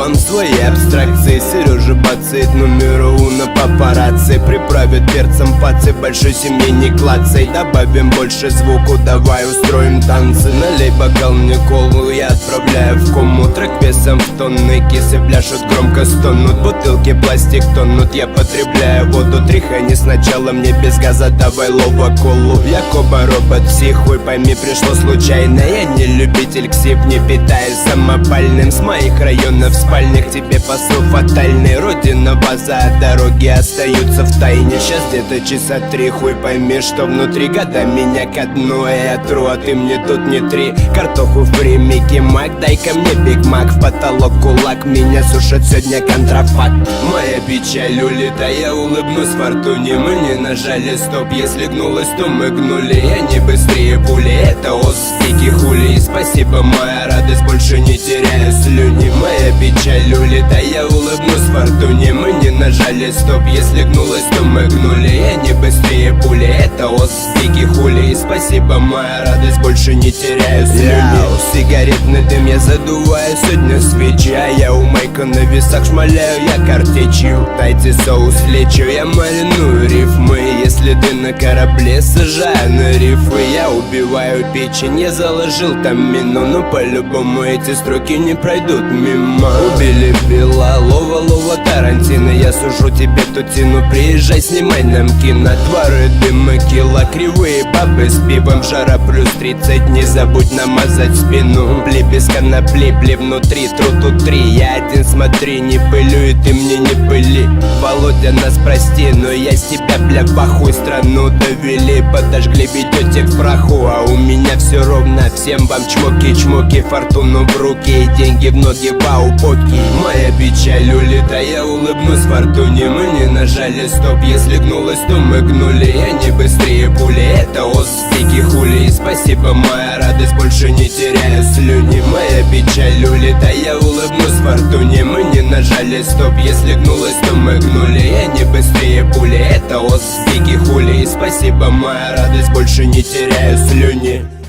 вам свои абстракции. Сережа бацает номер уна папарацци. Приправит перцем пацы, большой семьи не клацай. Добавим больше звуку, давай устроим танцы. Налей бокал мне колу, я отправляю в кому. Трек весом в тонны, кисы пляшут, громко стонут. Бутылки пластик тонут, я потребляю воду. Тряхани сначала, мне без газа, давай лоба колу. Якоба робот, психуй, пойми, пришло случайно. Я не любитель ксип, не питаюсь самопальным. С моих районов спальных тебе посыл фатальный. Родина, база, а дороги остаются в тайне. Сейчас где-то часа 3, хуй пойми, что внутри. Года меня ко дну, я тру, а ты мне тут не три. Картоху фри, Микки Мак, дай-ка мне Биг Мак. В потолок кулак, меня сушит сегодня контрафакт. Моя печаль улетая, улыбнусь фортуне. Мы не нажали стоп, если гнулась, то мы гнули. Я не быстрее пули, это ос, дикий хули. И спасибо, моя радость, больше не теряю слюни. Моя печаль улетая, улыбнусь фортуне. Мы не нажали стоп, если гнулась, то мы гнули. Я не быстрее пули, это ос, дикий хули. И спасибо, моя радость, больше не теряю слюни. Сигаретный дым я задуваю, сегодня свечи. А я у Майка на весах шмаляю, я картечью. Дайте соус лечу, я мариную рифмы. Если ты на корабле, сажаю на рифы. Я убиваю печень, я заложил там мину. Но по-любому эти строки не пройдут мимо. Убили Билла, лова Тарантино. Я сужу тебе тутину, приезжай, снимай нам кино. Творы, дымы, кило, кривые бабы с пивом. Жара плюс 30, не забудь намазать спину. Пли без конопли, пли внутри, тру тут 3. Я один, смотри, не пылю, и ты мне не пыли. Володя, нас прости, но я с тебя, бля, в ахуй. Страну довели, подожгли, ведете в праху. А у меня все ровно, всем вам чмоки-чмоки. Фортуну в руки и деньги в ноги, вау-поки. Моя печаль улетая, улыбнусь фортуне. Мы не нажали стоп, если гнулась, то мы гнули. Я не быстрее пули, это ос, дикий хули. И спасибо, моя радость, больше не теряю слюни. Моя печаль улетая, улыбнусь фортуне. Мы не нажали стоп, если гнулась, то мы гнули. Я не быстрее пули, это ос, дикий хули. И спасибо, моя радость, больше не теряю слюни.